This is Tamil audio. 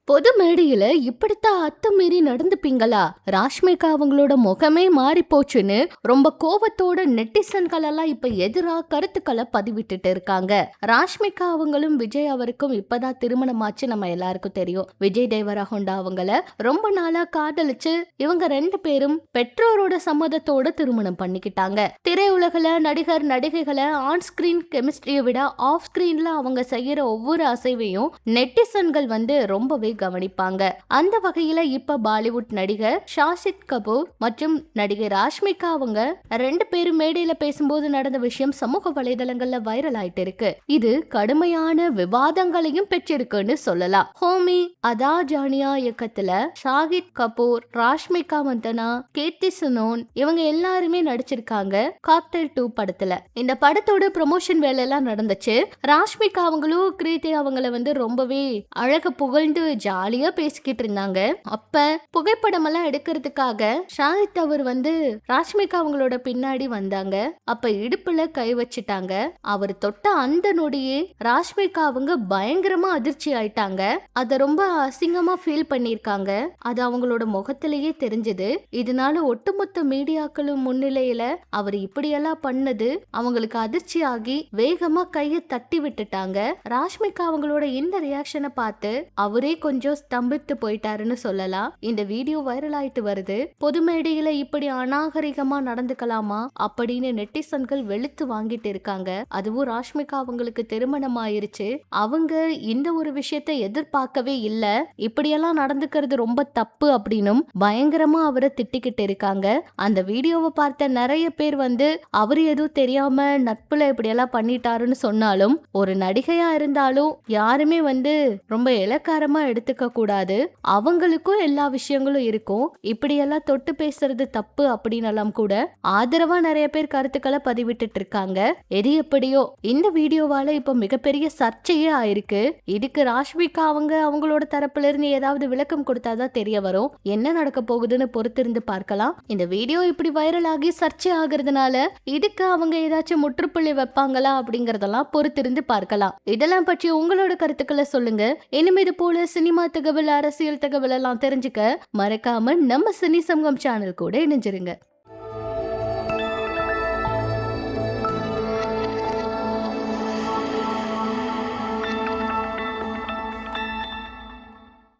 பொது மேடையில இப்படித்தான் அத்துமீறி நடந்துப்பீங்களா? ராஷ்மிகா அவங்களோட முகமே மாறி போச்சுன்னு ரொம்ப கோவத்தோட நெட்டிசன்கள் எல்லாம் இப்ப எதிரா கருத்துக்களை பதிவிட்டுட்டு இருக்காங்க. ராஷ்மிகா அவங்களும் விஜய் அவருக்கும் இப்பதான் திருமணமாச்சு, நம்ம எல்லாருக்கும் தெரியும். விஜய் தேவரகொண்டா அவங்கள ரொம்ப நாளா காதலிச்சு இவங்க ரெண்டு பேரும் பெற்றோரோட சம்மதத்தோட திருமணம் பண்ணிக்கிட்டாங்க. திரையுலகில நடிகர் நடிகைகளை ஆன் ஸ்கிரீன் கெமிஸ்ட்ரியை விட ஆஃப் ஸ்கிரீன்ல அவங்க செய்யற ஒவ்வொரு அசைவையும் நெட்டிசன்கள் ரொம்பவே கவனிப்பாங்க. அந்த வகையில இப்ப பாலிவுட் நடிகர் ஷாஹித் கபூர் மற்றும் நடிகை ராஷ்மிகா அவங்க ரெண்டு பேரும் மேடையில பேசும்போது நடந்த விஷயம் சமூக வலைதளங்கள்ல வைரல் ஆயிட்டு இருக்கு. இது கடுமையான விவாதங்களையும் பெற்றிருக்குன்னு சொல்லலாம். ஹோமி அதா ஜானியா இயக்கத்துல ஷாஹித் கபூர், ராஷ்மிகா மந்தனா, கீர்த்தி சுனோன் இவங்க எல்லாருமே நடிச்சிருக்காங்க காக்டெயில் 2 படத்துல. இந்த படத்தோட ப்ரமோஷன் வேலை எல்லாம் நடந்துச்சு. ராஷ்மிகா அவங்களும் கிருத்தி அவங்கள ரொம்பவே அழக புகழ்ந்து ஜாலியா பேசிக்கிட்டு இருந்தாங்க. அப்ப புகைப்படம் எல்லாம் எடுக்கிறதுக்காக ஷாஹித் அவர் ராஷ்மிகா அவங்களோட பின்னாடி வந்தாங்க. அப்ப இடுப்புல கை வச்சுட்டாங்க. அவர் தொட்ட அந்த நொடியே ராஷ்மிகா அவங்க பயங்கரமா அதிர்ச்சி ஆயிட்டாங்க. அத ரொம்ப அசிங்கமா ஃபீல் பண்ணிருக்காங்க. அது அவங்களோட முகத்திலேயே தெரிஞ்சது. இதனால ஒட்டுமொத்த மீடியாக்களும் முன்னிலையில அவர் இப்படியெல்லாம் பண்ணது அவங்களுக்கு அதிர்ச்சி ஆகி வேகமா கைய தட்டி விட்டுட்டாங்க. ராஷ்மிகா அவங்களோட இந்த ரியாக்ஷனை பார்த்து அவரே கொஞ்சம் ஸ்தம்பித்து போயிட்டாருன்னு சொல்லலாம். இந்த வீடியோ வைரல் ஆயிட்டு வருது. பொது மேடையில இப்படி அநாகரிகமா நடந்துக்கலாமா அப்படின்னு நெட்டிசன்கள் வெளுத்து வாங்கிட்டு இருக்காங்க. அதுவும் ராஷ்மிகா அவங்களுக்கு திருமணம் ஆயிருச்சு. அவங்க இந்த ஒரு விஷயத்தை எதிர்பார்க்கவே இல்ல, இப்படியெல்லாம் நடந்துக்கிறது ரொம்ப தப்பு அப்படின்னும் பயங்கரமா அவரை திட்டிக்கிட்டு இருக்காங்க. அந்த வீடியோவை பார்த்த நிறைய பேர் அவரு எதுவும் தெரியாம நட்புல இப்படியெல்லாம் பண்ணிட்டாருன்னு சொன்னாலும், ஒரு நடிகையா இருந்தாலும் யாருமே ரொம்ப இலக்காரமா எடுத்துக்க கூடாது. அவங்களுக்கும் எல்லா விஷயங்களும் இருக்கும். இப்படியெல்லாம் தொட்டு பேசுறது தப்பு அப்படின்னு கூட ஆதரவா நிறைய பேர் கருத்துக்களை பதிவிட்டு இருக்காங்க. எது எப்படியோ இந்த வீடியோவால இப்ப மிகப்பெரிய சர்ச்சையே ஆயிருக்கு. இதுக்கு ராஷ்மிகா அவங்களோட தரப்புல இருந்து ஏதாவது விளக்கம் கொடுத்தாதான் தெரிய வரும். என்ன நடக்க போகுதுன்னு பொறுத்திருந்து பார்க்கலாம். இந்த வீடியோ இப்படி வைரல் ஆகி சர்ச்சை ஆகுறதுனால இதுக்கு அவங்க ஏதாச்சும் முற்றுப்புள்ளி வைப்பாங்களா அப்படிங்கறதெல்லாம் பொறுத்திருந்து பார்க்கலாம். இதெல்லாம் பற்றி உங்களோட கருத்துக்களை சொல்லுங்க. இனிமே இது போல சினிமா தகவல், அரசியல் தகவல் எல்லாம் தெரிஞ்சுக்க மறக்காம நம்ம சினி சமூகம் சேனல் கூட இணைஞ்சிருங்க.